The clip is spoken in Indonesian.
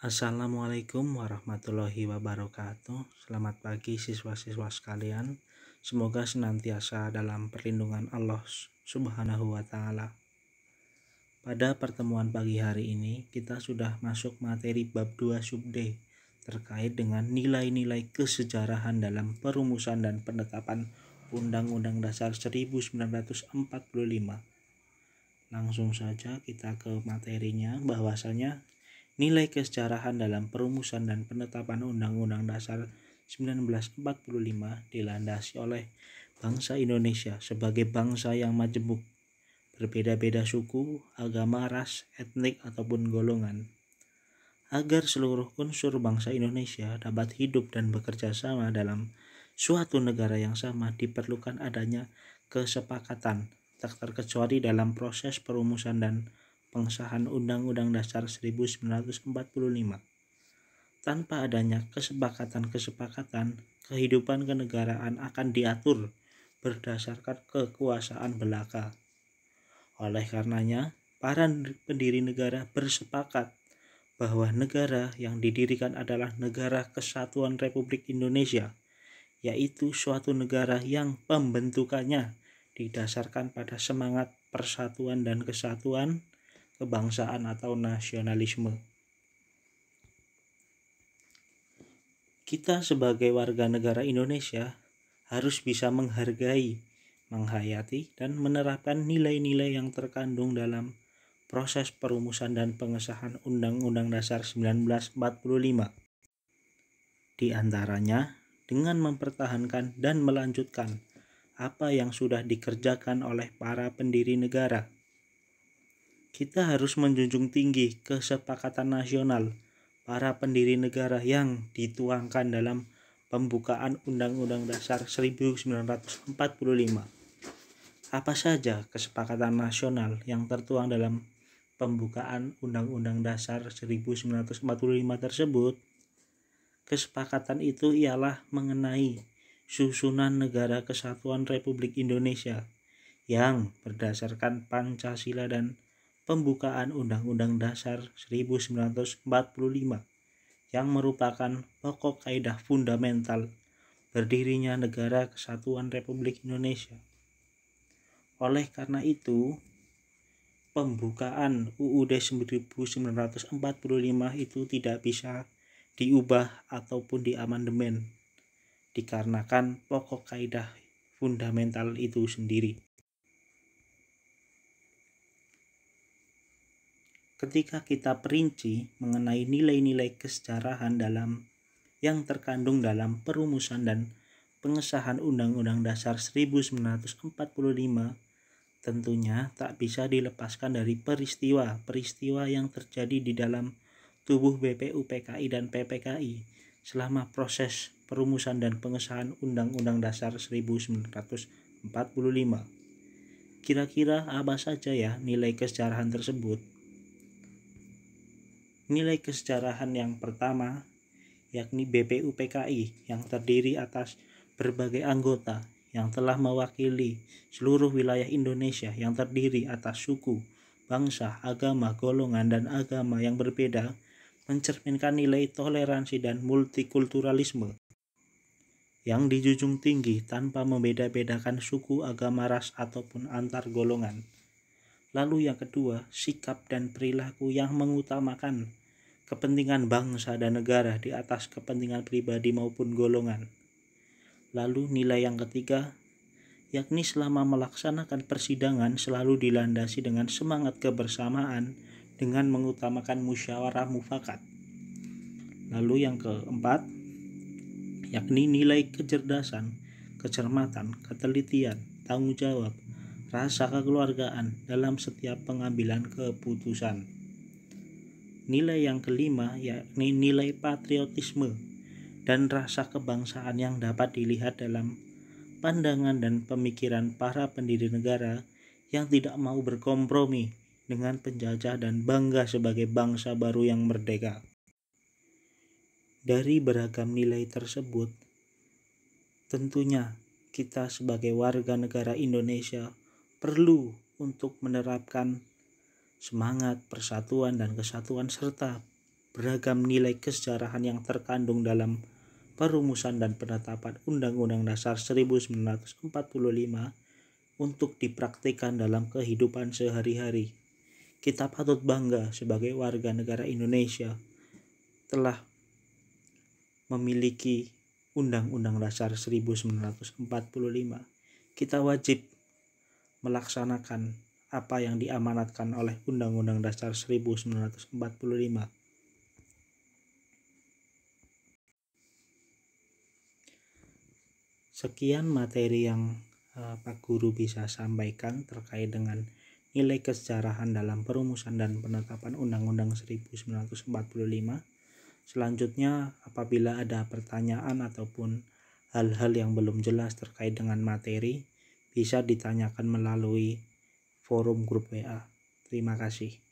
Assalamualaikum warahmatullahi wabarakatuh. Selamat pagi siswa-siswa sekalian. Semoga senantiasa dalam perlindungan Allah Subhanahu wa Ta'ala. Pada pertemuan pagi hari ini, kita sudah masuk materi bab 2 sub D terkait dengan nilai-nilai kesejarahan dalam perumusan dan penetapan Undang-Undang Dasar 1945. Langsung saja kita ke materinya, bahwasanya nilai kesejarahan dalam perumusan dan penetapan Undang-Undang Dasar 1945 dilandasi oleh bangsa Indonesia sebagai bangsa yang majemuk, berbeda-beda suku, agama, ras, etnik, ataupun golongan. Agar seluruh unsur bangsa Indonesia dapat hidup dan bekerja sama dalam suatu negara yang sama, diperlukan adanya kesepakatan, tak terkecuali dalam proses perumusan dan pengesahan Undang-Undang Dasar 1945. Tanpa adanya kesepakatan, kehidupan kenegaraan akan diatur berdasarkan kekuasaan belaka. Oleh karenanya, para pendiri negara bersepakat bahwa negara yang didirikan adalah Negara Kesatuan Republik Indonesia, yaitu suatu negara yang pembentukannya didasarkan pada semangat persatuan dan kesatuan, kebangsaan atau nasionalisme. Kita sebagai warga negara Indonesia harus bisa menghargai, menghayati, dan menerapkan nilai-nilai yang terkandung dalam proses perumusan dan pengesahan Undang-Undang Dasar 1945. Di antaranya dengan mempertahankan dan melanjutkan apa yang sudah dikerjakan oleh para pendiri negara. Kita harus menjunjung tinggi kesepakatan nasional para pendiri negara yang dituangkan dalam pembukaan Undang-Undang Dasar 1945. Apa saja kesepakatan nasional yang tertuang dalam pembukaan Undang-Undang Dasar 1945 tersebut? Kesepakatan itu ialah mengenai susunan Negara Kesatuan Republik Indonesia yang berdasarkan Pancasila dan pembukaan Undang-Undang Dasar 1945 yang merupakan pokok kaidah fundamental berdirinya Negara Kesatuan Republik Indonesia. Oleh karena itu, pembukaan UUD 1945 itu tidak bisa diubah ataupun diamandemen, dikarenakan pokok kaidah fundamental itu sendiri. Ketika kita perinci mengenai nilai-nilai kesejarahan yang terkandung dalam perumusan dan pengesahan Undang-Undang Dasar 1945, tentunya tak bisa dilepaskan dari peristiwa yang terjadi di dalam tubuh BPU PKI dan PPKI selama proses perumusan dan pengesahan Undang-Undang Dasar 1945. Kira-kira apa saja ya nilai kesejarahan tersebut? Nilai kesejarahan yang pertama yakni BPU PKI yang terdiri atas berbagai anggota yang telah mewakili seluruh wilayah Indonesia yang terdiri atas suku, bangsa, agama, golongan, dan agama yang berbeda, mencerminkan nilai toleransi dan multikulturalisme yang dijunjung tinggi tanpa membeda-bedakan suku, agama, ras, ataupun antar golongan. Lalu yang kedua, sikap dan perilaku yang mengutamakan kepentingan bangsa dan negara di atas kepentingan pribadi maupun golongan. Lalu nilai yang ketiga, yakni selama melaksanakan persidangan selalu dilandasi dengan semangat kebersamaan dengan mengutamakan musyawarah mufakat. Lalu yang keempat, yakni nilai kecerdasan, kecermatan, ketelitian, tanggung jawab, rasa kekeluargaan dalam setiap pengambilan keputusan. Nilai yang kelima yakni nilai patriotisme dan rasa kebangsaan yang dapat dilihat dalam pandangan dan pemikiran para pendiri negara yang tidak mau berkompromi dengan penjajah dan bangga sebagai bangsa baru yang merdeka. Dari beragam nilai tersebut, tentunya kita sebagai warga negara Indonesia perlu untuk menerapkan semangat persatuan dan kesatuan serta beragam nilai kesejarahan yang terkandung dalam perumusan dan penetapan Undang-Undang Dasar 1945 untuk dipraktikkan dalam kehidupan sehari-hari. Kita patut bangga sebagai warga negara Indonesia telah memiliki Undang-Undang Dasar 1945. Kita wajib melaksanakan apa yang diamanatkan oleh Undang-Undang Dasar 1945. Sekian materi yang Pak Guru bisa sampaikan terkait dengan nilai kesejarahan dalam perumusan dan penetapan Undang-Undang 1945. Selanjutnya, apabila ada pertanyaan ataupun hal-hal yang belum jelas terkait dengan materi, bisa ditanyakan melalui forum grup WA. Terima kasih.